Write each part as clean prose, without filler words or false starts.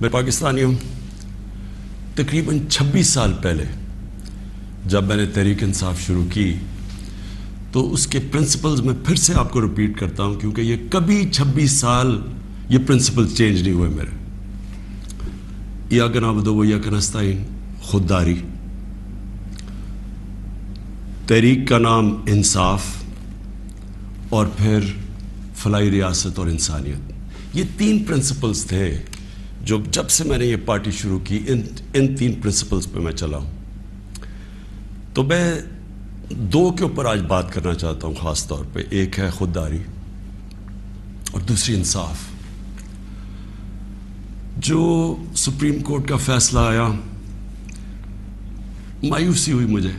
میں پاکستانی ہوں. تقریباً 26 سال پہلے جب میں نے تحریک انصاف شروع کی تو اس کے پرنسپلز میں پھر سے آپ کو ریپیٹ کرتا ہوں کیونکہ یہ کبھی 26 سال یہ پرنسپل چینج نہیں ہوئے میرے. ایاک نعبد و ایاک نستعین، خودداری. تحریک کا نام انصاف، اور پھر فلاحی ریاست اور انسانیت. یہ 3 پرنسپلز تھے جو جب سے میں نے یہ پارٹی شروع کی ان 3 پرنسپلز پہ میں چلا ہوں. تو میں 2 کے اوپر آج بات کرنا چاہتا ہوں خاص طور پہ. ایک ہے خودداری اور دوسری انصاف. جو سپریم کورٹ کا فیصلہ آیا مایوسی ہوئی مجھے،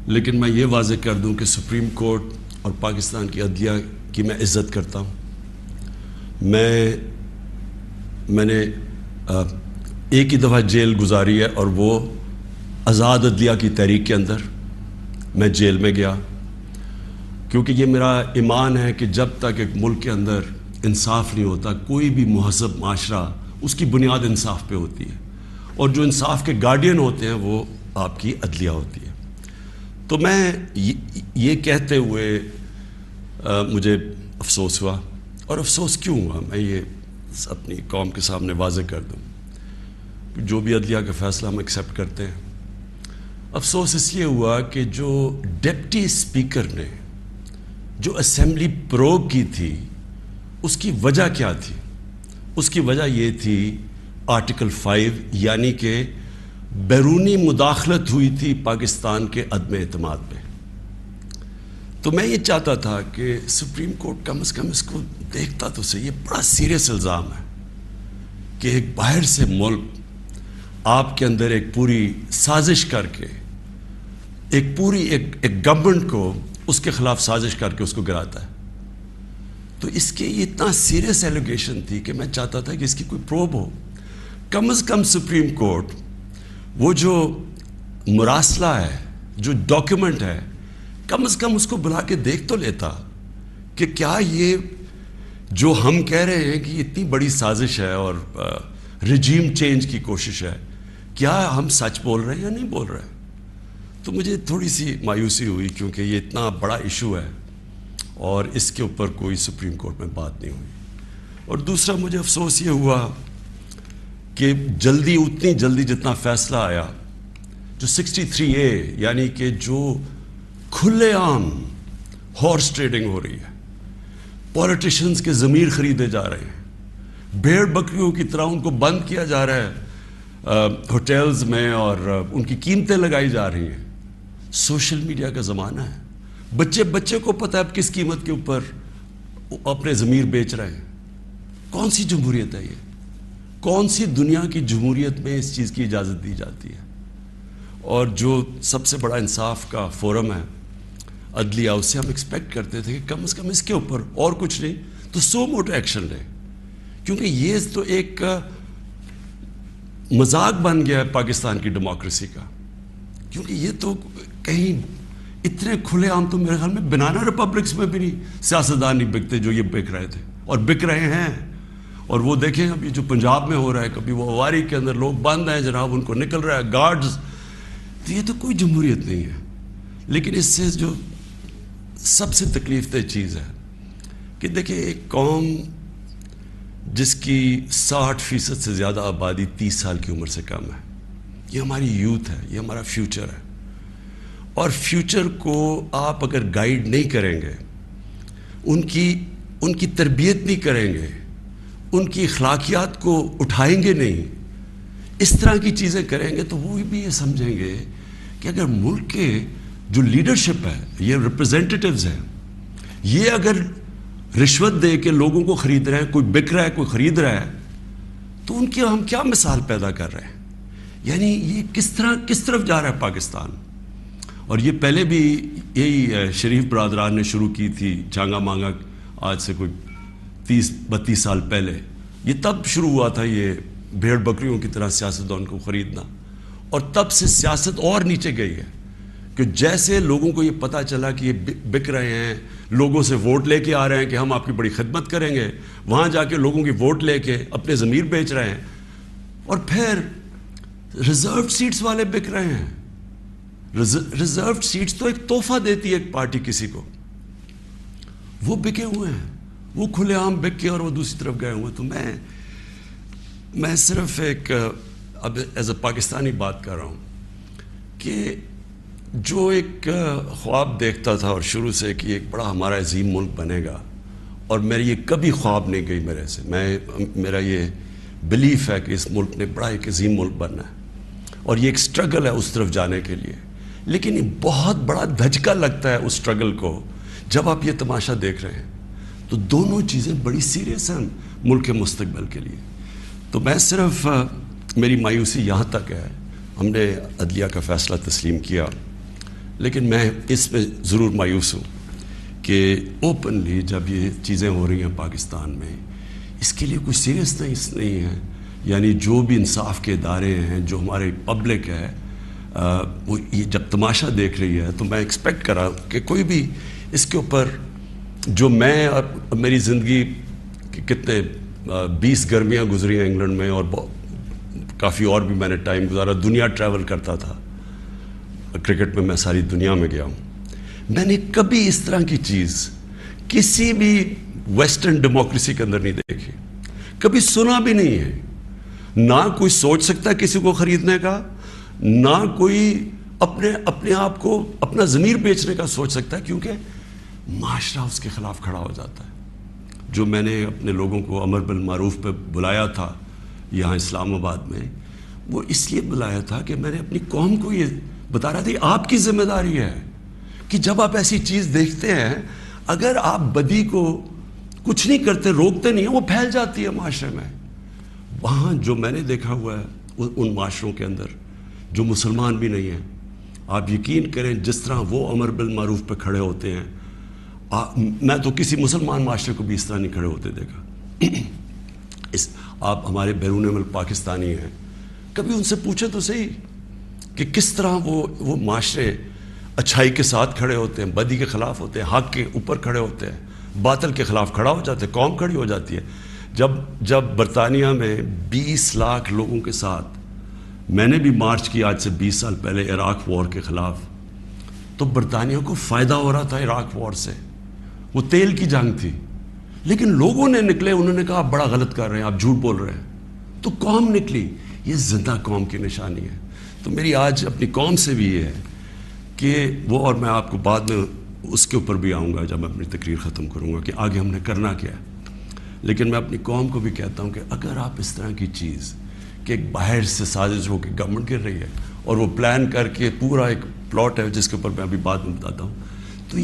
لیکن میں یہ واضح کر دوں کہ سپریم کورٹ اور پاکستان کی عدلیہ کی میں عزت کرتا ہوں. میں نے ایک ہی دفعہ جیل گزاری ہے اور وہ آزاد عدلیہ کی تحریک کے اندر میں جیل میں گیا، کیونکہ یہ میرا ایمان ہے کہ جب تک ایک ملک کے اندر انصاف نہیں ہوتا، کوئی بھی مہذب معاشرہ اس کی بنیاد انصاف پہ ہوتی ہے، اور جو انصاف کے گارڈین ہوتے ہیں وہ آپ کی عدلیہ ہوتی ہے. تو میں یہ کہتے ہوئے مجھے افسوس ہوا. اور افسوس کیوں ہوا میں یہ اپنی قوم کے سامنے واضح کر دوں. جو بھی عدلیہ کا فیصلہ ہم ایکسیپٹ کرتے ہیں. افسوس اس لیے ہوا کہ جو ڈپٹی اسپیکر نے جو اسمبلی پروگ کی تھی اس کی وجہ کیا تھی؟ اس کی وجہ یہ تھی آرٹیکل 5، یعنی کہ بیرونی مداخلت ہوئی تھی پاکستان کے عدم اعتماد پہ. تو میں یہ چاہتا تھا کہ سپریم کورٹ کم از کم اس کو دیکھتا تو صحیح. یہ بڑا سیریس الزام ہے کہ ایک باہر سے ملک آپ کے اندر ایک پوری سازش کر کے ایک گورنمنٹ کو اس کے خلاف سازش کر کے اس کو گراتا ہے. تو اس کے یہ اتنا سیریس ایلیگیشن تھی کہ میں چاہتا تھا کہ اس کی کوئی پروب ہو. کم از کم سپریم کورٹ وہ جو مراسلہ ہے، جو ڈاکیومنٹ ہے، کم از کم اس کو بلا کے دیکھ تو لیتا کہ کیا یہ جو ہم کہہ رہے ہیں کہ یہ اتنی بڑی سازش ہے اور رجیم چینج کی کوشش ہے، کیا ہم سچ بول رہے ہیں یا نہیں بول رہے ہیں. تو مجھے تھوڑی سی مایوسی ہوئی کیونکہ یہ اتنا بڑا ایشو ہے اور اس کے اوپر کوئی سپریم کورٹ میں بات نہیں ہوئی. اور دوسرا مجھے افسوس یہ ہوا کہ اتنی جلدی جتنا فیصلہ آیا، جو 63A یعنی کہ جو کھلے عام ہارس ٹریڈنگ ہو رہی ہے، پولیٹیشنز کے ضمیر خریدے جا رہے ہیں، بھیڑ بکریوں کی طرح ان کو بند کیا جا رہا ہے ہوٹلز میں اور ان کی قیمتیں لگائی جا رہی ہیں. سوشل میڈیا کا زمانہ ہے. بچے کو پتہ ہے اب کس قیمت کے اوپر اپنے ضمیر بیچ رہے ہیں. کون سی جمہوریت ہے یہ؟ کون سی دنیا کی جمہوریت میں اس چیز کی اجازت دی جاتی ہے؟ اور جو سب سے بڑا انصاف کا فورم ہے عدلیہ، اس سے ہم ایکسپیکٹ کرتے تھے کہ کم از کم اس کے اوپر اور کچھ نہیں تو سو موٹو ایکشن لے. کیونکہ یہ تو ایک مذاق بن گیا ہے پاکستان کی ڈیموکریسی کا. کیونکہ یہ تو کہیں اتنے کھلے عام تو میرے خیال میں بنانا ریپبلکس میں بھی نہیں سیاستدان نہیں بکتے جو یہ بک رہے تھے اور بک رہے ہیں. اور وہ دیکھیں ابھی جو پنجاب میں ہو رہا ہے، کبھی وہ اواری کے اندر لوگ بند ہیں جناب، ان کو نکل رہا ہے گارڈز. تو یہ تو کوئی جمہوریت نہیں ہے. لیکن اس سے جو سب سے تکلیف دہ چیز ہے کہ دیکھیں ایک قوم جس کی 60% سے زیادہ آبادی 30 سال کی عمر سے کم ہے، یہ ہماری یوتھ ہے، یہ ہمارا فیوچر ہے. اور فیوچر کو آپ اگر گائیڈ نہیں کریں گے، ان کی تربیت نہیں کریں گے، ان کی اخلاقیات کو اٹھائیں گے نہیں، اس طرح کی چیزیں کریں گے، تو وہ بھی یہ سمجھیں گے کہ اگر ملک کے جو لیڈرشپ ہے، یہ ریپرزینٹیٹیوز ہیں، یہ اگر رشوت دے کے لوگوں کو خرید رہے ہیں، کوئی بک رہا ہے کوئی خرید رہا ہے، تو ان کی ہم کیا مثال پیدا کر رہے ہیں؟ یعنی یہ کس طرف جا رہا ہے پاکستان. اور یہ پہلے بھی یہی شریف برادران نے شروع کی تھی چانگا مانگا، آج سے کوئی 30-32 سال پہلے. یہ تب شروع ہوا تھا یہ بھیڑ بکریوں کی طرح سیاستدان کو خریدنا. اور تب سے سیاست اور نیچے گئی ہے کہ جیسے لوگوں کو یہ پتہ چلا کہ یہ بک رہے ہیں، لوگوں سے ووٹ لے کے آ رہے ہیں کہ ہم آپ کی بڑی خدمت کریں گے، وہاں جا کے لوگوں کی ووٹ لے کے اپنے ضمیر بیچ رہے ہیں. اور پھر ریزروڈ سیٹس والے بک رہے ہیں. ریزروڈ سیٹس تو ایک تحفہ دیتی ہے ایک پارٹی کسی کو, وہ بکے ہوئے ہیں, وہ کھلے عام بک کے اور وہ دوسری طرف گئے ہوئے. تو میں صرف ایک اب ایز اے پاکستانی بات کر رہا ہوں کہ جو ایک خواب دیکھتا تھا اور شروع سے کہ ایک بڑا ہمارا عظیم ملک بنے گا, اور میری یہ کبھی خواب نہیں گئی میرے سے, میرا یہ بلیف ہے کہ اس ملک نے بڑا ایک عظیم ملک بننا ہے, اور یہ ایک سٹرگل ہے اس طرف جانے کے لیے. لیکن یہ بہت بڑا دھچکا لگتا ہے اس سٹرگل کو جب آپ یہ تماشا دیکھ رہے ہیں. تو دونوں چیزیں بڑی سیریس ہیں ملک کے مستقبل کے لیے. تو میں صرف میری مایوسی یہاں تک ہے, ہم نے عدلیہ کا فیصلہ تسلیم کیا, لیکن میں اس پہ ضرور مایوس ہوں کہ اوپنلی جب یہ چیزیں ہو رہی ہیں پاکستان میں, اس کے لیے کوئی سیریسنس نہیں ہے. یعنی جو بھی انصاف کے ادارے ہیں, جو ہمارے پبلک ہے, وہ یہ جب تماشا دیکھ رہی ہے تو میں ایکسپیکٹ کر رہا ہوں کہ کوئی بھی اس کے اوپر, جو میں اور میری زندگی کتنے 20 گرمیاں گزری ہیں انگلینڈ میں, اور کافی اور بھی میں نے ٹائم گزارا, دنیا ٹریول کرتا تھا, کرکٹ میں ساری دنیا میں گیا ہوں. میں نے کبھی اس طرح کی چیز کسی بھی ویسٹرن ڈیموکریسی کے اندر نہیں دیکھی, کبھی سنا بھی نہیں ہے. نہ کوئی سوچ سکتا ہے کسی کو خریدنے کا, نہ کوئی اپنے آپ کو اپنا ضمیر بیچنے کا سوچ سکتا ہے, کیونکہ معاشرہ اس کے خلاف کھڑا ہو جاتا ہے. جو میں نے اپنے لوگوں کو امر بالمعروف پہ بلایا تھا یہاں اسلام آباد میں, وہ اس لیے بلایا تھا کہ میں نے اپنی قوم کو یہ بتا رہا تھا آپ کی ذمہ داری ہے کہ جب آپ ایسی چیز دیکھتے ہیں, اگر آپ بدی کو کچھ نہیں کرتے, روکتے نہیں ہیں, وہ پھیل جاتی ہے معاشرے میں. وہاں جو میں نے دیکھا ہوا ہے ان معاشروں کے اندر جو مسلمان بھی نہیں ہیں, آپ یقین کریں جس طرح وہ امر بالمعروف پہ کھڑے ہوتے ہیں, میں تو کسی مسلمان معاشرے کو بھی اس طرح نہیں کھڑے ہوتے دیکھا. آپ ہمارے بیرون ملک پاکستانی ہیں, کبھی ان سے پوچھیں تو صحیح کہ کس طرح وہ معاشرے اچھائی کے ساتھ کھڑے ہوتے ہیں, بدی کے خلاف ہوتے ہیں, حق کے اوپر کھڑے ہوتے ہیں, باطل کے خلاف کھڑا ہو جاتے ہیں, قوم کھڑی ہو جاتی ہے. جب برطانیہ میں 20 لاکھ لوگوں کے ساتھ میں نے بھی مارچ کی آج سے 20 سال پہلے عراق وار کے خلاف, تو برطانیہ کو فائدہ ہو رہا تھا عراق وار سے, وہ تیل کی جنگ تھی, لیکن لوگوں نے نکلے, انہوں نے کہا آپ بڑا غلط کر رہے ہیں, آپ جھوٹ بول رہے ہیں, تو قوم نکلی. یہ زندہ قوم کی نشانی ہے. تو میری آج اپنی قوم سے بھی یہ ہے کہ وہ, اور میں آپ کو بعد میں اس کے اوپر بھی آؤں گا جب میں اپنی تقریر ختم کروں گا کہ آگے ہم نے کرنا کیا ہے, لیکن میں اپنی قوم کو بھی کہتا ہوں کہ اگر آپ اس طرح کی چیز کہ ایک باہر سے سازش ہو کے گورنمنٹ گر رہی ہے اور وہ پلان کر کے پورا ایک پلاٹ ہے جس کے اوپر میں ابھی بعد میں بتاتا ہوں, تو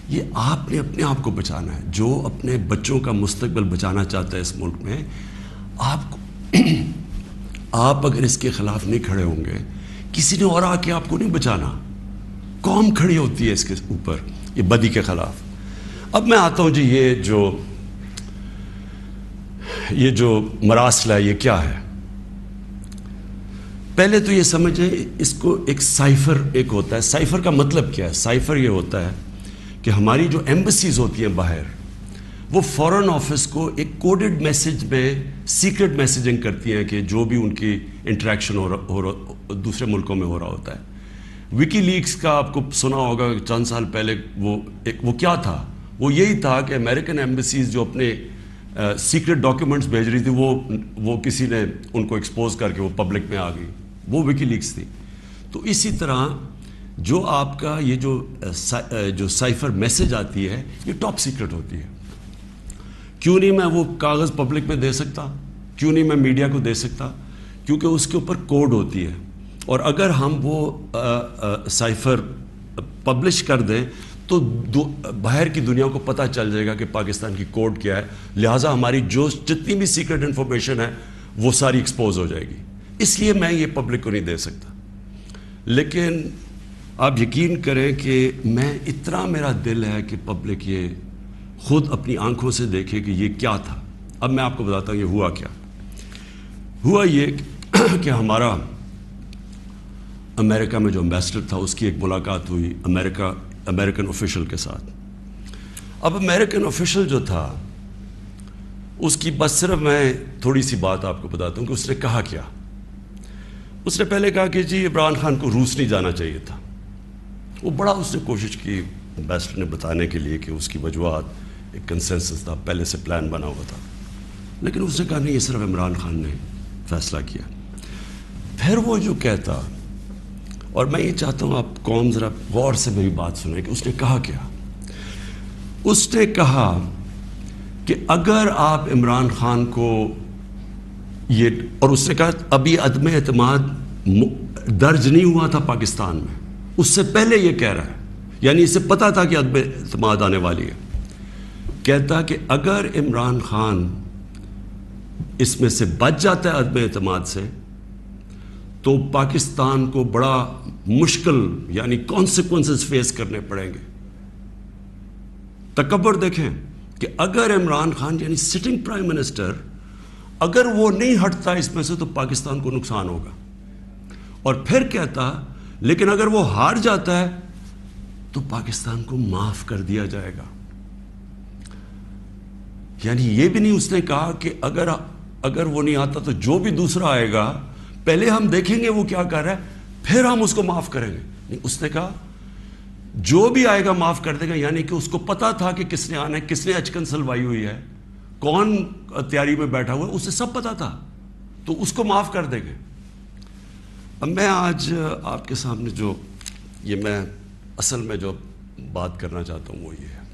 یہ آپ نے اپنے آپ کو بچانا ہے. جو اپنے بچوں کا مستقبل بچانا چاہتا ہے اس ملک میں, آپ اگر اس کے خلاف نہیں کھڑے ہوں گے, کسی نے اور آ کے آپ کو نہیں بچانا. قوم کھڑی ہوتی ہے اس کے اوپر, یہ بدی کے خلاف. اب میں آتا ہوں جی, یہ جو مراسل ہے یہ کیا ہے. پہلے تو یہ سمجھیں اس کو ایک سائفر ایک ہوتا ہے. سائفر کا مطلب کیا ہے؟ سائفر یہ ہوتا ہے کہ ہماری جو ایمبسیز ہوتی ہیں باہر, وہ فورن آفس کو ایک کوڈڈ میسج میں سیکرٹ میسیجنگ کرتی ہیں کہ جو بھی ان کی انٹریکشن دوسرے ملکوں میں ہو رہا ہوتا ہے. وکی لیکس کا آپ کو سنا ہوگا چند سال پہلے, وہ کیا تھا؟ وہ یہی تھا کہ امریکن ایمبسیز جو اپنے سیکرٹ ڈاکیومنٹس بھیج رہی تھی, وہ کسی نے ان کو ایکسپوز کر کے وہ پبلک میں آ گئی, وہ وکی لیکس تھی. تو اسی طرح جو آپ کا یہ جو سائفر میسج آتی ہے یہ ٹاپ سیکرٹ ہوتی ہے. کیوں نہیں میں وہ کاغذ پبلک میں دے سکتا؟ کیوں نہیں میں میڈیا کو دے سکتا؟ کیونکہ اس کے اوپر کوڈ ہوتی ہے, اور اگر ہم وہ سائفر پبلش کر دیں تو باہر کی دنیا کو پتہ چل جائے گا کہ پاکستان کی کوڈ کیا ہے, لہٰذا ہماری جتنی بھی سیکرٹ انفارمیشن ہے وہ ساری ایکسپوز ہو جائے گی. اس لیے میں یہ پبلک کو نہیں دے سکتا. لیکن آپ یقین کریں کہ میں اتنا میرا دل ہے کہ پبلک یہ خود اپنی آنکھوں سے دیکھے کہ یہ کیا تھا. اب میں آپ کو بتاتا ہوں یہ ہوا کیا. ہوا یہ کہ ہمارا امریکہ میں جو امبیسڈر تھا اس کی ایک ملاقات ہوئی امریکن آفیشل کے ساتھ. اب امریکن آفیشل جو تھا اس کی بس صرف میں تھوڑی سی بات آپ کو بتاتا ہوں کہ اس نے کہا کیا. اس نے پہلے کہا کہ جی عمران خان کو روس نہیں جانا چاہیے تھا. وہ بڑا اس نے کوشش کی امبیسڈر نے بتانے کے لیے کہ اس کی وجوہات, ایک کنسنسس تھا, پہلے سے پلان بنا ہوا تھا, لیکن اس نے کہا نہیں, یہ صرف عمران خان نے فیصلہ کیا. پھر وہ جو کہتا, اور میں یہ چاہتا ہوں آپ قوم ذرا غور سے میری بات سنیں کہ اس نے کہا کیا. اس نے کہا کہ اگر آپ عمران خان کو یہ, اور اس نے کہا ابھی عدم اعتماد درج نہیں ہوا تھا پاکستان میں, اس سے پہلے یہ کہہ رہا ہے, یعنی اسے پتا تھا کہ عدم اعتماد آنے والی ہے. کہتا کہ اگر عمران خان اس میں سے بچ جاتا ہے عدم اعتماد سے, تو پاکستان کو بڑا مشکل یعنی کانسیکوینسز فیس کرنے پڑیں گے. تکبر دیکھیں کہ اگر عمران خان یعنی سٹنگ پرائم منسٹر اگر وہ نہیں ہٹتا اس میں سے تو پاکستان کو نقصان ہوگا. اور پھر کہتا لیکن اگر وہ ہار جاتا ہے تو پاکستان کو معاف کر دیا جائے گا. یعنی یہ بھی نہیں اس نے کہا کہ اگر وہ نہیں آتا تو جو بھی دوسرا آئے گا پہلے ہم دیکھیں گے وہ کیا کر رہا ہے, پھر ہم اس کو معاف کریں گے. نہیں, اس نے کہا جو بھی آئے گا معاف کر دے گا. یعنی کہ اس کو پتا تھا کہ کس نے آنا ہے, کس نے اچکن سلوائی ہوئی ہے, کون تیاری میں بیٹھا ہوا ہے, اسے سب پتا تھا, تو اس کو معاف کر دیں گے. اب میں آج آپ کے سامنے جو یہ میں اصل میں جو بات کرنا چاہتا ہوں وہ یہ ہے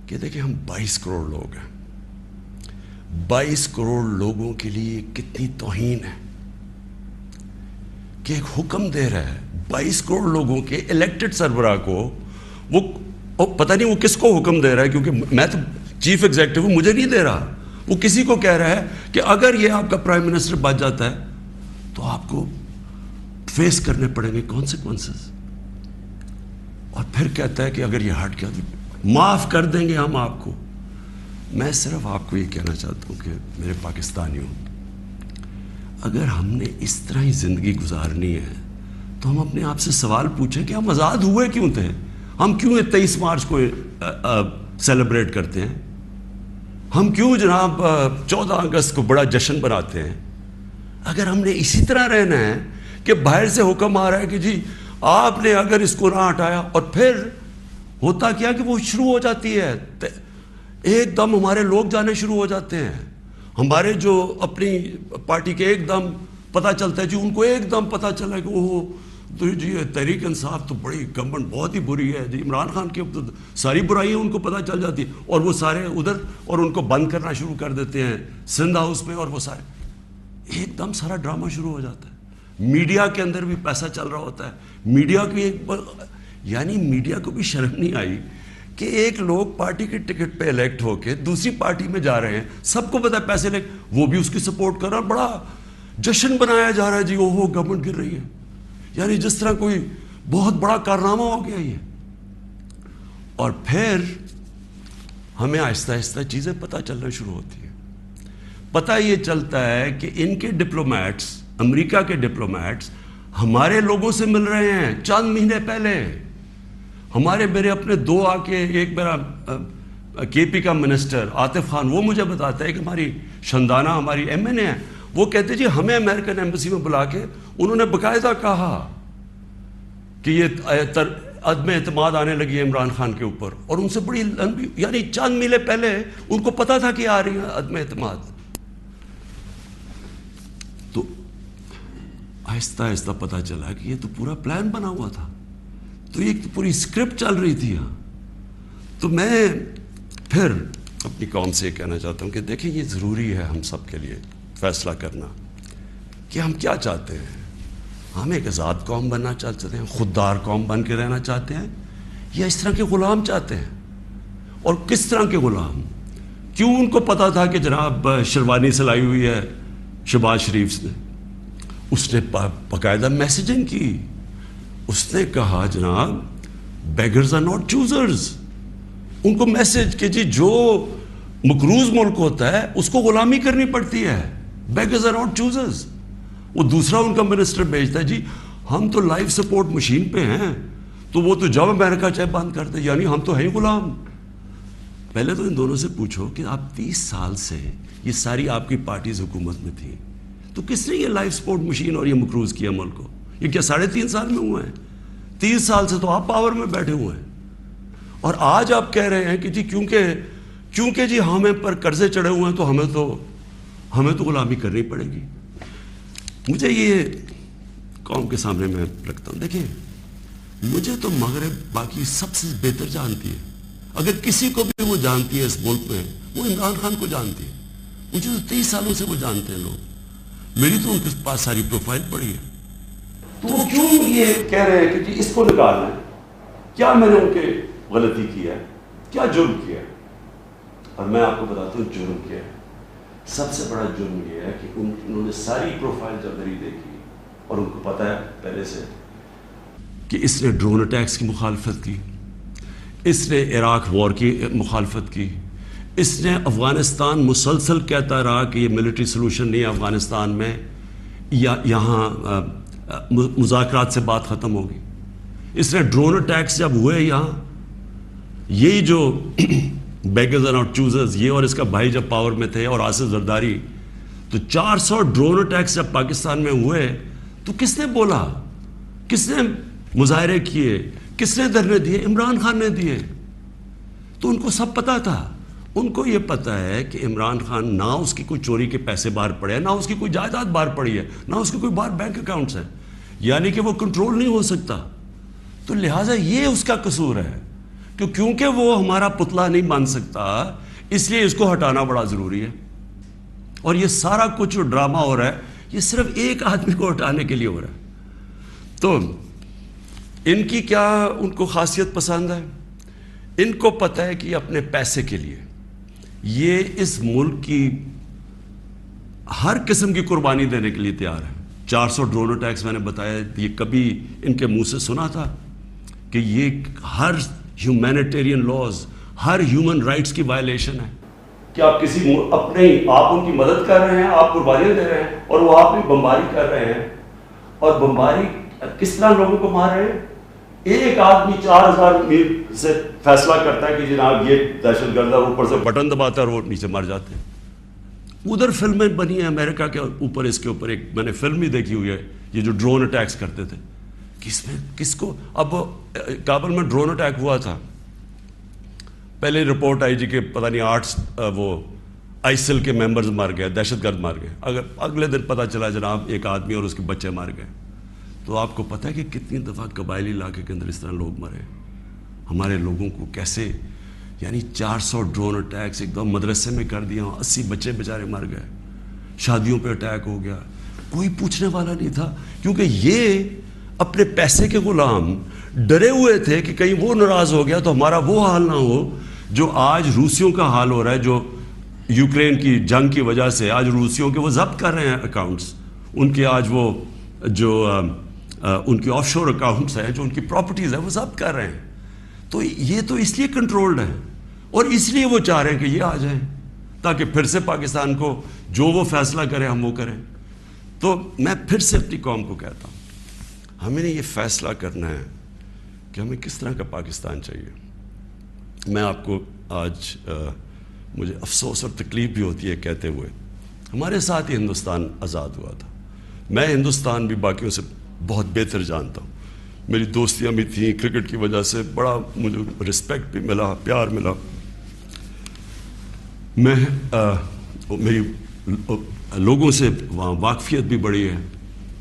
کہ دیکھیں ہم 22 کروڑ لوگ ہیں. 22 کروڑ لوگوں کے لیے کتنی توہین ہے کہ ایک حکم دے رہا ہے 22 کروڑ لوگوں کے الیکٹڈ سربراہ کو. وہ پتہ نہیں وہ کس کو حکم دے رہا ہے, کیونکہ میں تو چیف ایگزیکٹو ہوں, مجھے نہیں دے رہا. وہ کسی کو کہہ رہا ہے کہ اگر یہ آپ کا پرائم منسٹر بچ جاتا ہے تو آپ کو فیس کرنے پڑیں گے کانسیکوینسز. اور پھر کہتا ہے کہ اگر یہ ہٹ گیا تو معاف کر دیں گے ہم آپ کو. میں صرف آپ کو یہ کہنا چاہتا ہوں کہ میرے پاکستانیوں, اگر ہم نے اس طرح ہی زندگی گزارنی ہے تو ہم اپنے آپ سے سوال پوچھیں کہ ہم آزاد ہوئے کیوں تھے, ہم کیوں 23 مارچ کو سیلیبریٹ کرتے ہیں, ہم کیوں جناب 14 اگست کو بڑا جشن بناتے ہیں. اگر ہم نے اسی طرح رہنا ہے کہ باہر سے حکم آ رہا ہے کہ جی آپ نے اگر اس کو نہ ہٹایا, اور پھر ہوتا کیا کہ وہ شروع ہو جاتی ہے ایک دم ہمارے لوگ جانے شروع ہو جاتے ہیں, ہمارے جو اپنی پارٹی کے ایک دم پتہ چلتا ہے جی, ان کو ایک دم پتہ چلا کہ وہ تو جی تحریک انصاف تو بڑی گورنمنٹ بہت ہی بری ہے جی, عمران خان کی تو ساری برائیاں ان کو پتہ چل جاتی ہیں, اور وہ سارے ادھر اور ان کو بند کرنا شروع کر دیتے ہیں سندھ ہاؤس میں, اور وہ سارے ایک دم سارا ڈرامہ شروع ہو جاتا ہے. میڈیا کے اندر بھی پیسہ چل رہا ہوتا ہے. میڈیا کی یعنی میڈیا کو بھی شرم نہیں آئی کہ ایک لوگ پارٹی کے ٹکٹ پہ الیکٹ ہو کے دوسری پارٹی میں جا رہے ہیں, سب کو پتا ہے پیسے لے, وہ بھی اس کی سپورٹ کر رہا, بڑا جشن بنایا جا رہا ہے جی اوہو گورنمنٹ گر رہی ہے, یعنی جس طرح کوئی بہت بڑا کارنامہ ہو گیا یہ. اور پھر ہمیں آہستہ آہستہ چیزیں پتہ چلنا شروع ہوتی ہیں. پتہ یہ چلتا ہے کہ ان کے ڈپلومیٹس, امریکہ کے ڈپلومیٹس ہمارے لوگوں سے مل رہے ہیں چند مہینے پہلے. میرے اپنے 2 آ کے, ایک میرا کے پی کا منسٹر عاطف خان, وہ مجھے بتاتا ہے کہ ہماری شندانہ ہماری ایم این اے ہے, وہ کہتے جی ہمیں امریکن ایمبیسی میں بلا کے انہوں نے باقاعدہ کہا کہ یہ عدم اعتماد آنے لگی ہے عمران خان کے اوپر, اور ان سے بڑی لمبی یعنی چند مہینے پہلے ان کو پتا تھا کہ آ رہی ہے عدم اعتماد. تو آہستہ آہستہ پتہ چلا کہ یہ تو پورا پلان بنا ہوا تھا, تو یہ پوری اسکرپٹ چل رہی تھی یہاں. تو میں پھر اپنی قوم سے یہ کہنا چاہتا ہوں کہ دیکھیں یہ ضروری ہے ہم سب کے لیے فیصلہ کرنا کہ ہم کیا چاہتے ہیں. ہم ایک آزاد قوم بننا چاہتے ہیں, خوددار قوم بن کے رہنا چاہتے ہیں, یا اس طرح کے غلام چاہتے ہیں. اور کس طرح کے غلام, کیوں ان کو پتا تھا کہ جناب شیروانی سلائی ہوئی ہے شہباز شریف نے, اس نے باقاعدہ میسیجنگ کی, اس نے کہا جناب بیگرز آر ناٹ چوزرز. ان کو میسج کہ جی جو مقروض ملک ہوتا ہے اس کو غلامی کرنی پڑتی ہے, بیگرز آر ناٹ چوزرز. وہ دوسرا ان کا منسٹر بھیجتا ہے جی ہم تو لائف سپورٹ مشین پہ ہیں, تو وہ تو جب امریکہ چاہے بند کرتے, یعنی ہم تو ہیں ہی غلام. پہلے تو ان دونوں سے پوچھو کہ آپ 30 سال سے یہ ساری آپ کی پارٹیز حکومت میں تھیں، تو کس نے یہ لائف سپورٹ مشین اور یہ مقروض کیا ملک کو؟ یہ کیا 3.5 سال میں ہوا ہے؟ 30 سال سے تو آپ پاور میں بیٹھے ہوئے ہیں، اور آج آپ کہہ رہے ہیں کہ جی کیونکہ جی ہمیں پر قرضے چڑھے ہوئے ہیں تو ہمیں تو غلامی کرنی پڑے گی۔ مجھے یہ قوم کے سامنے میں رکھتا ہوں، دیکھیں مجھے تو مغرب باقی سب سے بہتر جانتی ہے، اگر کسی کو بھی وہ جانتی ہے اس ملک میں وہ عمران خان کو جانتی ہے۔ مجھے تو 23 سالوں سے وہ جانتے ہیں لوگ، میری تو ان کے پاس ساری پروفائل پڑی ہے، تو وہ کیوں یہ کہہ رہے ہیں کہ جی اس کو نکالنا ہے؟ کیا میں نے ان کے غلطی کیا ہے؟ کیا جرم کیا ہے؟ اور میں آپ کو بتاتا ہوں جرم کیا ہے۔ سب سے بڑا جرم یہ ہے کہ انہوں نے ساری پروفائل جب میری دیکھی اور ان کو پتا ہے پہلے سے کہ اس نے ڈرون اٹیکس کی مخالفت کی، اس نے عراق وار کی مخالفت کی، اس نے افغانستان مسلسل کہتا رہا کہ یہ ملٹری سلوشن نہیں ہے افغانستان میں، یا یہاں مذاکرات سے بات ختم ہوگی۔ اس نے ڈرون اٹیکس جب ہوئے یہاں، یہی جو بیگرز اینڈ ناٹ چوزرز، یہ اور اس کا بھائی جب پاور میں تھے اور آصف زرداری، تو 400 ڈرون اٹیکس جب پاکستان میں ہوئے تو کس نے بولا؟ کس نے مظاہرے کیے؟ کس نے دھرنے دیے؟ عمران خان نے دیے۔ تو ان کو سب پتا تھا، ان کو یہ پتا ہے کہ عمران خان نہ اس کی کوئی چوری کے پیسے باہر پڑے ہیں، نہ اس کی کوئی جائیداد باہر پڑی ہے، نہ اس کے کوئی باہر بینک اکاؤنٹس ہیں، یعنی کہ وہ کنٹرول نہیں ہو سکتا۔ تو لہٰذا یہ اس کا قصور ہے کہ کیونکہ وہ ہمارا پتلا نہیں بن سکتا، اس لیے اس کو ہٹانا بڑا ضروری ہے۔ اور یہ سارا کچھ جو ڈرامہ ہو رہا ہے یہ صرف ایک آدمی کو ہٹانے کے لیے ہو رہا ہے۔ تو ان کی کیا ان کو خاصیت پسند ہے؟ ان کو پتہ ہے کہ یہ اپنے پیسے کے لیے یہ اس ملک کی ہر قسم کی قربانی دینے کے لیے تیار ہے۔ 400 ڈرون اٹیکس میں نے بتایا، یہ کبھی ان کے منہ سے سنا تھا کہ یہ ہر ہیومینیٹیرین لاز، ہر ہیومن رائٹس کی وائلیشن ہے کہ آپ کسی آپ ان کی مدد کر رہے ہیں، آپ قربانیاں دے رہے ہیں، اور وہ آپ کی بمباری کر رہے ہیں۔ اور بمباری کس طرح لوگوں کو مار رہے ہیں؟ ایک آدمی 4000 میل سے فیصلہ کرتا ہے کہ جناب یہ دہشت گرد ہے، اوپر سے بٹن دباتا ہے اور وہ نیچے مر جاتے ہیں۔ ادھر فلمیں بنی ہیں امریکہ کے اوپر، اس کے اوپر ایک میں نے فلم بھی دیکھی ہوئی ہے، یہ جو ڈرون اٹیکس کرتے تھے، کس کو اب کابل میں ڈرون اٹیک ہوا تھا، پہلے رپورٹ آئی جی کہ پتہ نہیں 8 وہ آئسل کے ممبرز مار گئے، دہشت گرد مار گئے، اگلے دن پتہ چلا جناب ایک آدمی اور اس کے بچے مار گئے۔ تو آپ کو پتہ ہے کہ کتنی دفعہ قبائلی علاقے کے اندر اس طرح لوگ مرے، ہمارے لوگوں کو کیسے، یعنی 400 ڈرون اٹیکس ایک دم مدرسے میں کر دیا، 80 بچے بیچارے مر گئے، شادیوں پہ اٹیک ہو گیا، کوئی پوچھنے والا نہیں تھا، کیونکہ یہ اپنے پیسے کے غلام ڈرے ہوئے تھے کہ کہیں وہ ناراض ہو گیا تو ہمارا وہ حال نہ ہو جو آج روسیوں کا حال ہو رہا ہے، جو یوکرین کی جنگ کی وجہ سے آج روسیوں کے وہ ضبط کر رہے ہیں اکاؤنٹس، ان کے آج وہ جو ان کی آف شور اکاؤنٹس ہیں، جو ان کی پراپرٹیز ہیں وہ ضبط کر رہے ہیں۔ تو یہ تو اس لیے کنٹرولڈ ہے، اور اس لیے وہ چاہ رہے ہیں کہ یہ آ جائیں تاکہ پھر سے پاکستان کو جو وہ فیصلہ کریں ہم وہ کریں۔ تو میں پھر سے اپنی قوم کو کہتا ہوں، ہمیں نے یہ فیصلہ کرنا ہے کہ ہمیں کس طرح کا پاکستان چاہیے۔ میں آپ کو آج مجھے افسوس اور تکلیف بھی ہوتی ہے کہتے ہوئے، ہمارے ساتھ ہی ہندوستان آزاد ہوا تھا، میں ہندوستان بھی باقیوں سے بہت بہتر جانتا ہوں، میری دوستیاں بھی تھیں، کرکٹ کی وجہ سے بڑا مجھے رسپیکٹ بھی ملا، پیار ملا، میں میری لوگوں سے وہاں واقفیت بھی بڑی ہے۔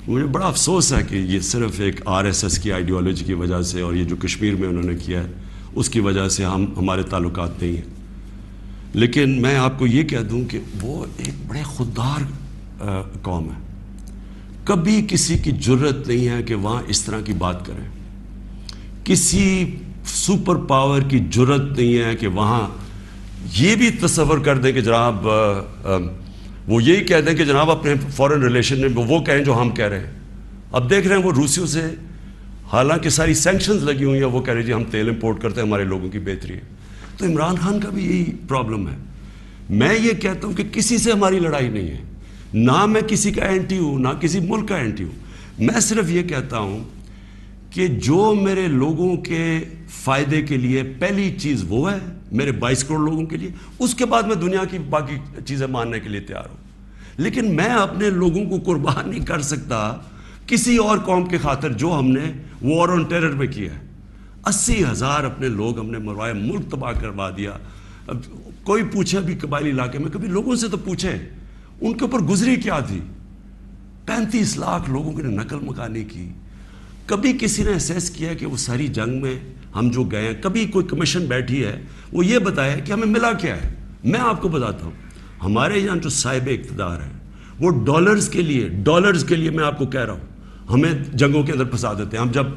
مجھے بڑا افسوس ہے کہ یہ صرف ایک RSS کی آئیڈیالوجی کی وجہ سے اور یہ جو کشمیر میں انہوں نے کیا ہے اس کی وجہ سے ہمارے تعلقات نہیں ہیں، لیکن میں آپ کو یہ کہہ دوں کہ وہ ایک بڑے خوددار قوم ہے، کبھی کسی کی جرت نہیں ہے کہ وہاں اس طرح کی بات کریں، کسی سپر پاور کی جرت نہیں ہے کہ وہاں یہ بھی تصور کر دیں کہ جناب وہ یہی کہہ دیں کہ جناب اپنے فورن ریلیشن میں وہ کہیں جو ہم کہہ رہے ہیں۔ اب دیکھ رہے ہیں وہ روسیوں سے حالانکہ ساری سینکشنز لگی ہوئی ہیں، وہ کہہ رہے جی ہم تیل امپورٹ کرتے ہیں، ہمارے لوگوں کی بہتری ہے۔ تو عمران خان کا بھی یہی پرابلم ہے۔ میں یہ کہتا ہوں کہ کسی سے ہماری لڑائی نہیں ہے، نہ میں کسی کا اینٹی ہوں نہ کسی ملک کا اینٹی ہوں، میں صرف یہ کہتا ہوں کہ جو میرے لوگوں کے فائدے کے لیے پہلی چیز وہ ہے میرے 22 کروڑ لوگوں کے لیے، اس کے بعد میں دنیا کی باقی چیزیں ماننے کے لیے تیار ہوں، لیکن میں اپنے لوگوں کو قربان نہیں کر سکتا کسی اور قوم کے خاطر جو ہم نے وار آن ٹیرر میں کیا ہے۔ 80,000 اپنے لوگ ہم نے مروائے، ملک تباہ کروا دیا۔ اب کوئی پوچھے بھی قبائلی علاقے میں، کبھی لوگوں سے تو پوچھے ان کے اوپر گزری کیا تھی۔ 35 لاکھ لوگوں کی نقل مکانی کی۔ کبھی کسی نے اسیس کیا کہ وہ ساری جنگ میں ہم جو گئے ہیں، کبھی کوئی کمیشن بیٹھی ہے وہ یہ بتایا کہ ہمیں ملا کیا ہے؟ میں آپ کو بتاتا ہوں، ہمارے یہاں جو صاحب اقتدار ہیں وہ ڈالرز کے لیے میں آپ کو کہہ رہا ہوں ہمیں جنگوں کے اندر پھنسا دیتے ہیں۔ ہم جب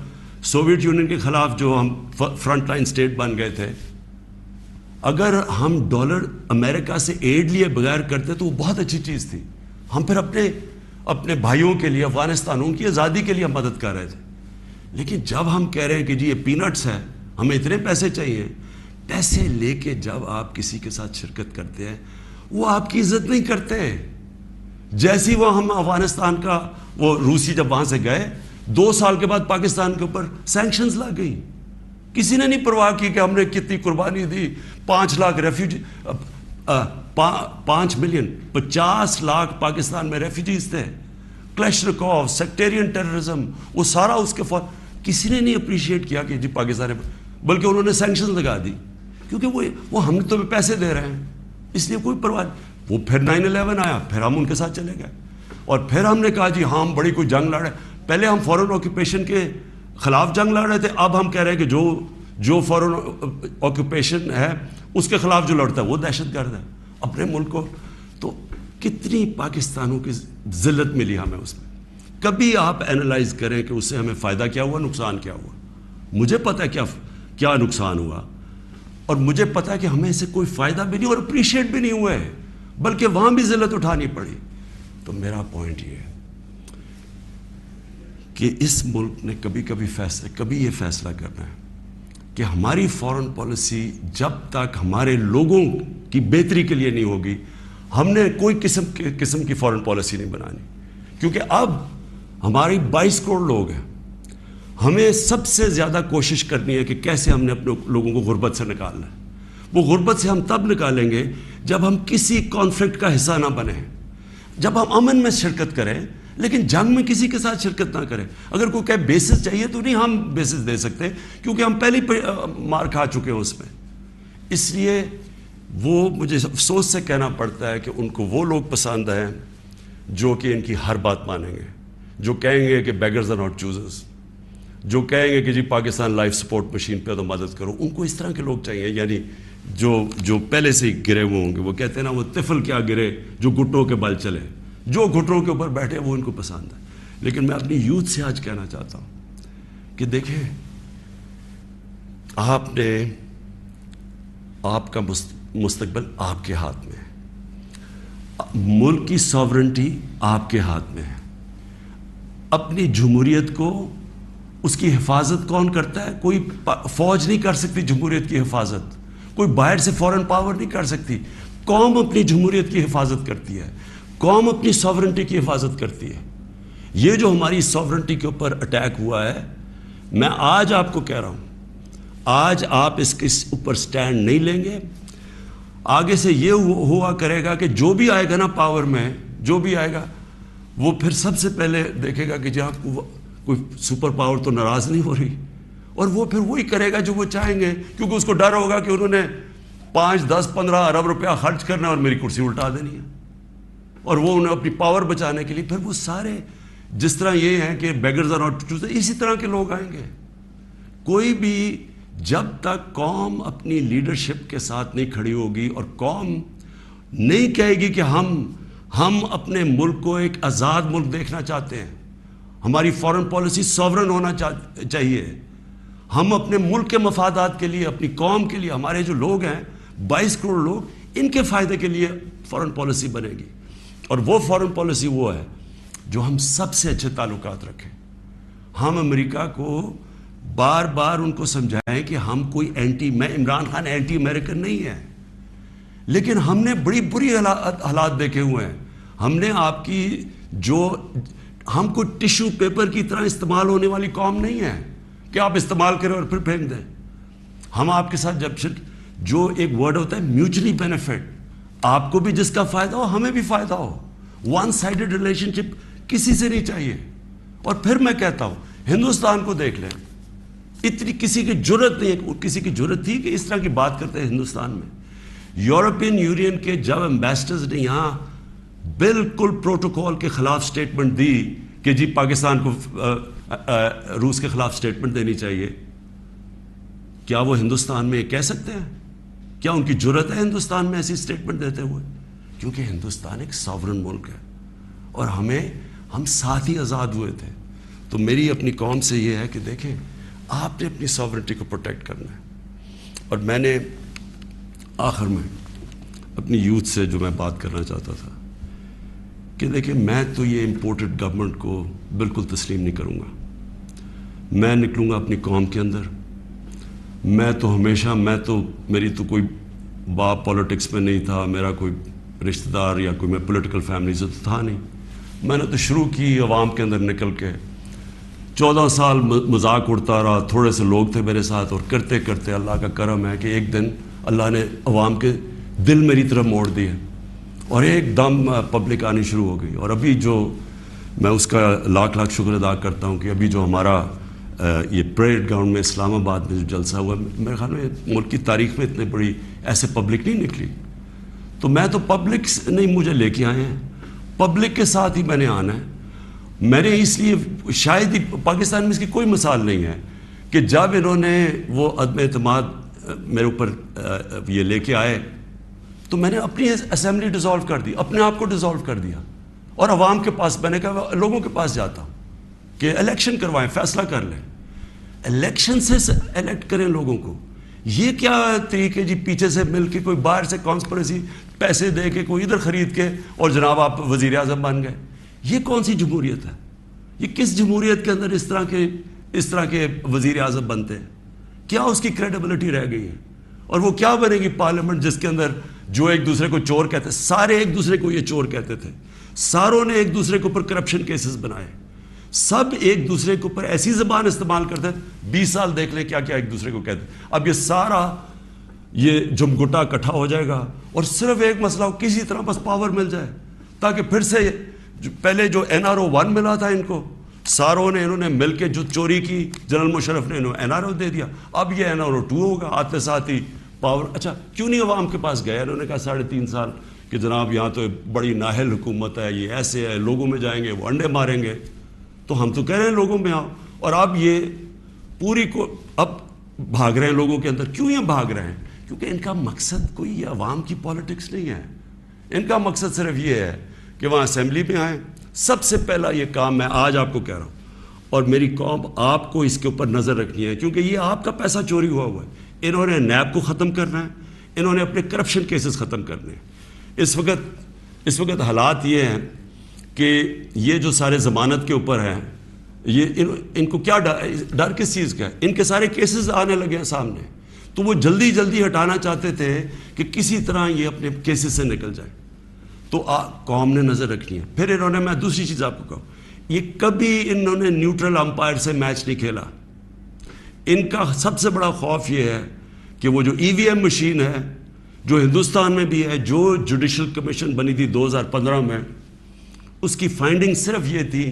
سوویت یونین کے خلاف جو ہم فرنٹ لائن سٹیٹ بن گئے تھے، اگر ہم ڈالر امریکہ سے ایڈ لیے بغیر کرتے تو وہ بہت اچھی چیز تھی۔ ہم پھر اپنے بھائیوں کے لیے، افغانستان ان کی آزادی کے لیے مدد کر رہے تھے۔ لیکن جب ہم کہہ رہے ہیں کہ جی یہ پینٹس ہے، ہمیں اتنے پیسے چاہیے، پیسے لے کے جب آپ کسی کے ساتھ شرکت کرتے ہیں وہ آپ کی عزت نہیں کرتے۔ جیسی وہ ہم افغانستان کا وہ روسی جب وہاں سے گئے 2 سال کے بعد پاکستان کے اوپر سینکشنز لگ گئی، کسی نے نہیں پرواہ کی کہ ہم نے کتنی قربانی دی۔ 5 لاکھ ریفیوجی، 5 ملین 50 لاکھ پاکستان میں ریفیوجیز تھے۔ کلیشنکوف، سیکٹیرین ٹیررزم، وہ سارا اس کے کسی نے نہیں اپریشیٹ کیا کہ جی پاکستان، بلکہ انہوں نے سینکشنز لگا دی کیونکہ وہ ہم تو پیسے دے رہے ہیں، اس لیے کوئی پرواہ نہیں۔ وہ پھر 9/11 آیا، پھر ہم ان کے ساتھ چلے گئے اور پھر ہم نے کہا جی ہاں ہم بڑی کوئی جنگ لڑ رہے ہیں۔ پہلے ہم فورن آکوپیشن کے خلاف جنگ لڑ رہے تھے، اب ہم کہہ رہے ہیں کہ جو فورن آکوپیشن ہے اس کے خلاف جو لڑتا ہے وہ دہشت گرد ہے اپنے ملک کو۔ تو کتنی پاکستانوں کی ذلت ملی ہمیں اس میں۔ کبھی آپ اینالائز کریں کہ اس سے ہمیں فائدہ کیا ہوا، نقصان کیا ہوا۔ مجھے پتہ ہے کیا نقصان ہوا، اور مجھے پتہ ہے کہ ہمیں اس سے کوئی فائدہ بھی نہیں اور اپریشیٹ بھی نہیں ہوئے، بلکہ وہاں بھی ذلت اٹھانی پڑی۔ تو میرا پوائنٹ یہ ہے کہ اس ملک نے کبھی یہ فیصلہ کرنا ہے کہ ہماری فورن پالیسی جب تک ہمارے لوگوں کی بہتری کے لیے نہیں ہوگی، ہم نے کوئی قسم کی فورن پالیسی نہیں بنانی، کیونکہ اب ہماری 22 کروڑ لوگ ہیں۔ ہمیں سب سے زیادہ کوشش کرنی ہے کہ کیسے ہم نے اپنے لوگوں کو غربت سے نکالنا ہے۔ وہ غربت سے ہم تب نکالیں گے جب ہم کسی کانفلکٹ کا حصہ نہ بنیں، جب ہم امن میں شرکت کریں لیکن جنگ میں کسی کے ساتھ شرکت نہ کریں۔ اگر کوئی کہے بیسس چاہیے تو نہیں ہم بیسس دے سکتے، کیونکہ ہم پہلے مار کھا چکے ہیں اس میں۔ اس لیے وہ مجھے افسوس سے کہنا پڑتا ہے کہ ان کو وہ لوگ پسند ہیں جو کہ ان کی ہر بات مانیں گے، جو کہیں گے کہ بیگرز آر ناٹ چوزرز، جو کہیں گے کہ جی پاکستان لائف سپورٹ مشین پہ تو مدد کرو۔ ان کو اس طرح کے لوگ چاہیے، یعنی جو پہلے سے ہی گرے ہوئے ہوں گے۔ وہ کہتے ہیں نا وہ طفل کیا گرے جو گھٹنوں کے بل چلے، جو گھٹنوں کے اوپر بیٹھے وہ ان کو پسند ہے۔ لیکن میں اپنی یوتھ سے آج کہنا چاہتا ہوں کہ دیکھیں، آپ کا مستقبل آپ کے ہاتھ میں ہے، ملک کی ساورنٹی آپ کے ہاتھ میں ہے۔ اپنی جمہوریت کو، اس کی حفاظت کون کرتا ہے؟ کوئی فوج نہیں کر سکتی جمہوریت کی حفاظت، کوئی باہر سے فورن پاور نہیں کر سکتی۔ قوم اپنی جمہوریت کی حفاظت کرتی ہے، قوم اپنی ساورنٹی کی حفاظت کرتی ہے۔ یہ جو ہماری ساورنٹی کے اوپر اٹیک ہوا ہے، میں آج آپ کو کہہ رہا ہوں، آج آپ اس کے اوپر سٹینڈ نہیں لیں گے، آگے سے یہ ہوا کرے گا کہ جو بھی آئے گا نا پاور میں، جو بھی آئے گا وہ پھر سب سے پہلے دیکھے گا کہ جہاں کوئی سپر پاور تو ناراض نہیں ہو رہی، اور وہ پھر وہی کرے گا جو وہ چاہیں گے، کیونکہ اس کو ڈر ہوگا کہ انہوں نے 5, 10, 15 ارب روپیہ خرچ کرنا اور میری کرسی الٹا دینی ہے، اور وہ انہیں اپنی پاور بچانے کے لیے پھر وہ سارے جس طرح یہ ہیں کہ بیگرز آر ناٹ چوزرز، اسی طرح کے لوگ آئیں گے۔ کوئی بھی جب تک قوم اپنی لیڈرشپ کے ساتھ نہیں کھڑی ہوگی اور قوم نہیں کہے گی کہ ہم اپنے ملک کو ایک آزاد ملک دیکھنا چاہتے ہیں، ہماری فورن پالیسی سوورن ہونا چاہیے، ہم اپنے ملک کے مفادات کے لیے، اپنی قوم کے لیے، ہمارے جو لوگ ہیں 22 کروڑ لوگ، ان کے فائدے کے لیے فورن پالیسی بنے گی۔ اور وہ فورن پالیسی وہ ہے جو ہم سب سے اچھے تعلقات رکھیں۔ ہم امریکہ کو بار بار ان کو سمجھائیں کہ ہم کوئی میں عمران خان اینٹی امریکن نہیں ہے، لیکن ہم نے بڑی بری حالات دیکھے ہوئے ہیں۔ ہم نے آپ کی ہم کوئی ٹیشو پیپر کی طرح استعمال ہونے والی قوم نہیں ہے۔ کہ آپ استعمال کریں اور پھر پھینک دیں. ہم آپ کے ساتھ جب جو ایک ورڈ ہوتا ہے میوچلی بینیفٹ, آپ کو بھی جس کا فائدہ ہو ہمیں بھی فائدہ ہو. ون سائیڈڈ ریلیشن شپ کسی سے نہیں چاہیے. اور پھر میں کہتا ہوں ہندوستان کو دیکھ لیں, اتنی کسی کی جرت نہیں ہے, کسی کی جرت تھی کہ اس طرح کی بات کرتے ہیں ہندوستان میں. یورپین یونین کے جب ایمبیسڈرز نے یہاں بالکل پروٹوکول کے خلاف سٹیٹمنٹ دی کہ جی پاکستان کو روس کے خلاف سٹیٹمنٹ دینی چاہیے, کیا وہ ہندوستان میں کہہ سکتے ہیں؟ کیا ان کی جرت ہے ہندوستان میں ایسی سٹیٹمنٹ دیتے ہوئے؟ کیونکہ ہندوستان ایک ساورن ملک ہے اور ہم ساتھ ہی آزاد ہوئے تھے. تو میری اپنی قوم سے یہ ہے کہ دیکھیں آپ نے اپنی ساورنٹی کو پروٹیکٹ کرنا ہے. اور میں نے آخر میں اپنی یوتھ سے جو میں بات کرنا چاہتا تھا کہ دیکھیں میں تو یہ امپورٹڈ گورنمنٹ کو بالکل تسلیم نہیں کروں گا. میں نکلوں گا اپنی قوم کے اندر. میں تو ہمیشہ میری تو کوئی باپ پولیٹکس میں نہیں تھا, میرا کوئی رشتہ دار یا کوئی میں پولیٹیکل فیملی سے تو تھا نہیں. میں نے تو شروع کی عوام کے اندر نکل کے 14 سال مذاق اڑتا رہا. تھوڑے سے لوگ تھے میرے ساتھ, اور کرتے کرتے اللہ کا کرم ہے کہ ایک دن اللہ نے عوام کے دل میری طرف موڑ دیے اور ایک دم پبلک آنی شروع ہو گئی. اور ابھی جو میں اس کا لاکھ لاکھ شکر ادا کرتا ہوں کہ ابھی جو ہمارا یہ پریڈ گراؤنڈ میں اسلام آباد میں جو جلسہ ہوا, میرے خیال میں ملک کی تاریخ میں اتنے بڑی ایسے پبلک نہیں نکلی. تو میں تو پبلک نہیں مجھے لے کے آئے ہیں, پبلک کے ساتھ ہی میں نے آنا ہے. میں نے اس لیے شاید ہی پاکستان میں اس کی کوئی مثال نہیں ہے کہ جب انہوں نے وہ عدم اعتماد میرے اوپر یہ لے کے آئے تو میں نے اپنی اسمبلی ڈیزالو کر دی, اپنے آپ کو ڈیزالو کر دیا اور عوام کے پاس میں نے کہا لوگوں کے پاس جاتا ہوں کہ الیکشن کروائیں, فیصلہ کر لیں, الیکشن سے الیکٹ کریں لوگوں کو. یہ کیا طریقے جی پیچھے سے مل کے کوئی باہر سے کانسپریسی پیسے دے کے کوئی ادھر خرید کے اور جناب آپ وزیر اعظم بن گئے. یہ کون سی جمہوریت ہے؟ یہ کس جمہوریت کے اندر اس طرح کے وزیر اعظم بنتے ہیں؟ کیا اس کی کریڈیبلٹی رہ گئی ہے؟ اور وہ کیا بنے گی پارلیمنٹ جس کے اندر جو ایک دوسرے کو چور کہتے, سارے ایک دوسرے کو یہ چور کہتے تھے, ساروں نے ایک دوسرے کے اوپر کرپشن کیسز بنائے, سب ایک دوسرے کے اوپر ایسی زبان استعمال کرتے تھے. 20 سال دیکھ لیں کیا کیا ایک دوسرے کو کہتے. اب یہ سارا یہ جمگٹا اکٹھا ہو جائے گا اور صرف ایک مسئلہ ہو, کسی طرح بس پاور مل جائے تاکہ پھر سے پہلے جو NRO 1 ملا تھا ان کو, ساروں نے انہوں نے مل کے جو چوری کی, جنرل مشرف نے انہوں NRO دے دیا. اب یہ NRO 2 ہوگا, آتے ساتھ ہی پاور. اچھا کیوں نہیں عوام کے پاس گیا؟ انہوں نے کہا 3.5 سال کہ جناب یہاں تو بڑی نااہل حکومت ہے, یہ ایسے ہے, لوگوں میں جائیں گے وہ انڈے ماریں گے. تو ہم تو کہہ رہے ہیں لوگوں میں آؤ, اور اب یہ پوری کو اب بھاگ رہے ہیں لوگوں کے اندر. کیوں یہ بھاگ رہے ہیں؟ کیونکہ ان کا مقصد کوئی یہ عوام کی پالیٹکس نہیں ہے. ان کا مقصد صرف یہ ہے کہ وہاں اسمبلی میں آئیں. سب سے پہلا یہ کام میں آج آپ کو کہہ رہا ہوں, اور میری قوم آپ کو اس کے اوپر نظر رکھنی ہے, کیونکہ یہ آپ کا پیسہ چوری ہوا ہے. انہوں نے نیب کو ختم کرنا ہے, انہوں نے اپنے کرپشن کیسز ختم کرنے ہیں. اس وقت حالات یہ ہیں کہ یہ جو سارے ضمانت کے اوپر ہیں, یہ ان کو کیا ڈر کس چیز کا ہے؟ ان کے سارے کیسز آنے لگے ہیں سامنے, تو وہ جلدی جلدی ہٹانا چاہتے تھے کہ کسی طرح یہ اپنے کیسز سے نکل جائے. تو قوم نے نظر رکھنی ہے. پھر انہوں نے, میں دوسری چیز آپ کو کہوں, یہ کبھی انہوں نے نیوٹرل امپائر سے میچ نہیں کھیلا. ان کا سب سے بڑا خوف یہ ہے کہ وہ جو EVM مشین ہے جو ہندوستان میں بھی ہے, جو جوڈیشل کمیشن بنی تھی 2015 میں, اس کی فائنڈنگ صرف یہ تھی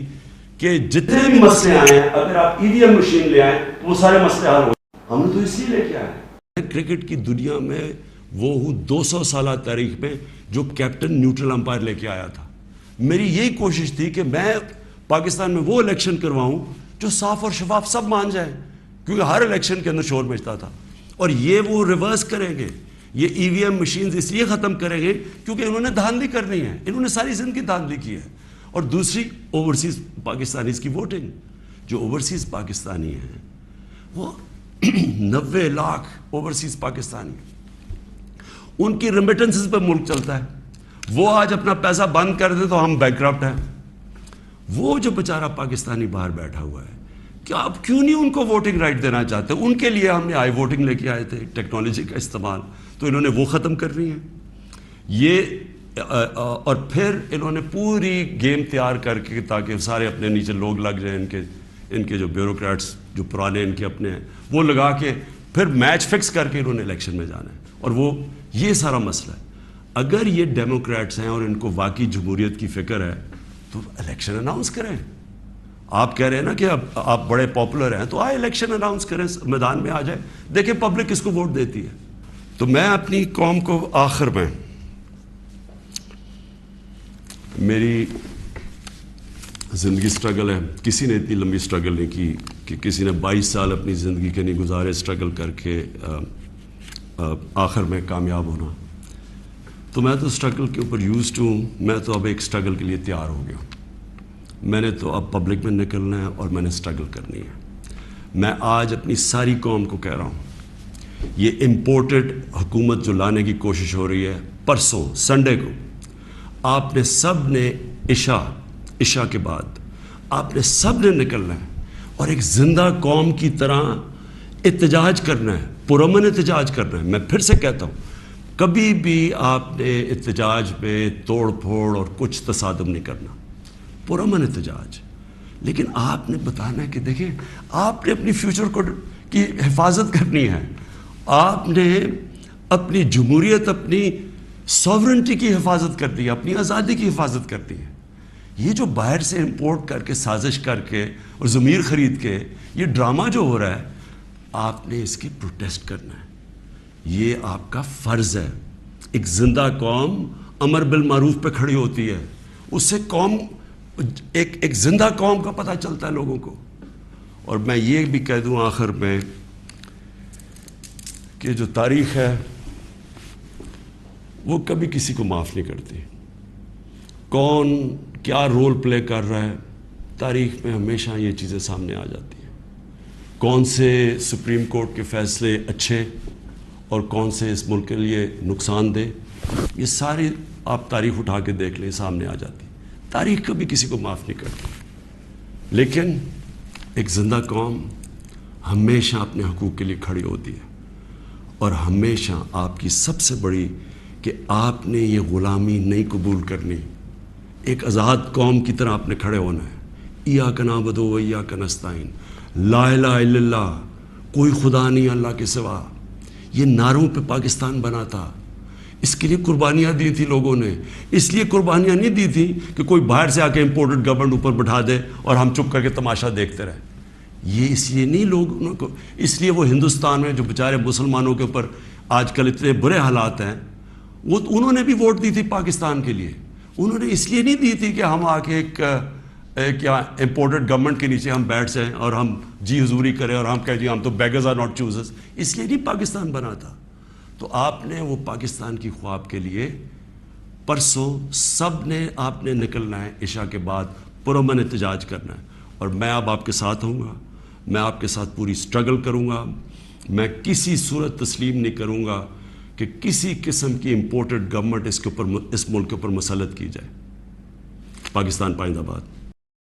کہ جتنے بھی مسئلے آئے ہیں اگر آپ EVM مشین لے آئیں وہ سارے مسئلے حل ہو. ہم نے تو اس لیے لے کے آئے. کرکٹ کی دنیا میں وہ ہوں 200 سالہ تاریخ میں جو کیپٹن نیوٹرل امپائر لے کے آیا تھا. میری یہی کوشش تھی کہ میں پاکستان میں وہ الیکشن کرواؤں جو صاف اور شفاف سب مان جائیں, کیونکہ ہر الیکشن کے اندر شور مچتا تھا. اور یہ وہ ریورس کریں گے, یہ EVM مشینز اس لیے ختم کریں گے کیونکہ انہوں نے دھاندلی کرنی ہے. انہوں نے ساری زندگی دھاندلی کی ہے. اور دوسری اوورسیز پاکستانیز کی ووٹنگ. جو اوورسیز پاکستانی ہیں وہ 90 لاکھ اوورسیز پاکستانی, ان کی ریمیٹنسز پہ ملک چلتا ہے. وہ آج اپنا پیسہ بند کر دے تو ہم بینکرپٹ ہیں. وہ جو بیچارہ پاکستانی باہر بیٹھا ہوا ہے, کیا آپ کیوں نہیں ان کو ووٹنگ رائٹ دینا چاہتے؟ ان کے لیے ہم نے آئی ووٹنگ لے کے آئے تھے, ٹیکنالوجی کا استعمال, تو انہوں نے وہ ختم کرنی ہے. یہ اور پھر انہوں نے پوری گیم تیار کر کے تاکہ سارے اپنے نیچے لوگ لگ جائیں ان کے ان کے جو بیوروکریٹس جو پرانے ان کے اپنے ہیں وہ لگا کے پھر میچ فکس کر کے انہوں نے الیکشن میں جانا ہے. اور وہ یہ سارا مسئلہ ہے. اگر یہ ڈیموکریٹس ہیں اور ان کو واقعی جمہوریت کی فکر ہے تو الیکشن اناؤنس کریں. آپ کہہ رہے ہیں نا کہ اب آپ بڑے پاپولر ہیں تو آئے الیکشن اناؤنس کریں, میدان میں آ جائے, دیکھیں پبلک کس کو ووٹ دیتی ہے. تو میں اپنی قوم کو آخر میں, میری زندگی سٹرگل ہے, کسی نے اتنی لمبی سٹرگل نہیں کی کہ کسی نے 22 سال اپنی زندگی کے نہیں گزارے سٹرگل کر کے آخر میں کامیاب ہونا. تو میں تو سٹرگل کے اوپر یوزڈ ہوں. میں تو اب ایک سٹرگل کے لیے تیار ہو گیا. میں نے تو اب پبلک میں نکلنا ہے اور میں نے سٹرگل کرنی ہے. میں آج اپنی ساری قوم کو کہہ رہا ہوں, یہ امپورٹڈ حکومت جو لانے کی کوشش ہو رہی ہے, پرسوں سنڈے کو آپ نے سب نے عشاء کے بعد آپ نے سب نے نکلنا ہے اور ایک زندہ قوم کی طرح احتجاج کرنا ہے, پرامن احتجاج کرنا ہے. میں پھر سے کہتا ہوں, کبھی بھی آپ نے احتجاج میں توڑ پھوڑ اور کچھ تصادم نہیں کرنا, پرامن احتجاج. لیکن آپ نے بتانا ہے کہ دیکھیں آپ نے اپنی فیوچر کو کی حفاظت کرنی ہے, آپ نے اپنی جمہوریت, اپنی سوورنٹی کی حفاظت کرنی ہے, اپنی آزادی کی حفاظت کرنی ہے. یہ جو باہر سے امپورٹ کر کے سازش کر کے اور ضمیر خرید کے یہ ڈرامہ جو ہو رہا ہے, آپ نے اس کی پروٹیسٹ کرنا ہے. یہ آپ کا فرض ہے. ایک زندہ قوم امر بالمعروف پہ کھڑی ہوتی ہے, اس سے قوم ایک زندہ قوم کا پتہ چلتا ہے لوگوں کو. اور میں یہ بھی کہہ دوں آخر میں کہ جو تاریخ ہے وہ کبھی کسی کو معاف نہیں کرتی. کون کیا رول پلے کر رہا ہے, تاریخ میں ہمیشہ یہ چیزیں سامنے آ جاتی ہیں. کون سے سپریم کورٹ کے فیصلے اچھے اور کون سے اس ملک کے لیے نقصان دہ, یہ ساری آپ تاریخ اٹھا کے دیکھ لیں, سامنے آ جاتی. تاریخ کبھی کسی کو معاف نہیں کرتی. لیکن ایک زندہ قوم ہمیشہ اپنے حقوق کے لیے کھڑی ہوتی ہے. اور ہمیشہ آپ کی سب سے بڑی کہ آپ نے یہ غلامی نہیں قبول کرنی. ایک آزاد قوم کی طرح آپ نے کھڑے ہونا ہے. ایاک نعبد و ایاک نستعین, لا الہ الا اللہ, کوئی خدا نہیں اللہ کے سوا. یہ نعروں پہ پاکستان بنا تھا. اس کے لیے قربانیاں دی تھی لوگوں نے. اس لیے قربانیاں نہیں دی تھی کہ کوئی باہر سے آ کے امپورٹڈ گورنمنٹ اوپر بٹھا دے اور ہم چپ کر کے تماشا دیکھتے رہیں. یہ اس لیے نہیں لوگوں کو, اس لیے وہ ہندوستان میں جو بیچارے مسلمانوں کے اوپر آج کل اتنے برے حالات ہیں, وہ انہوں نے بھی ووٹ دی تھی پاکستان کے لیے. انہوں نے اس لیے نہیں دی تھی کہ ہم آ کے ایک کیا امپورٹڈ گورنمنٹ کے نیچے ہم بیٹھ جائیں اور ہم جی حضوری کریں اور ہم کہیں جی ہم تو بیگرز آر ناٹ چوزرز. اس لیے نہیں پاکستان بنا تھا. تو آپ نے وہ پاکستان کی خواب کے لیے پرسوں سب نے آپ نے نکلنا ہے, عشاء کے بعد پرامن احتجاج کرنا ہے. اور میں اب آپ کے ساتھ ہوں گا, میں آپ کے ساتھ پوری سٹرگل کروں گا. میں کسی صورت تسلیم نہیں کروں گا کہ کسی قسم کی امپورٹڈ گورنمنٹ اس ملک کے اوپر مسلط کی جائے. پاکستان پائندہ باد.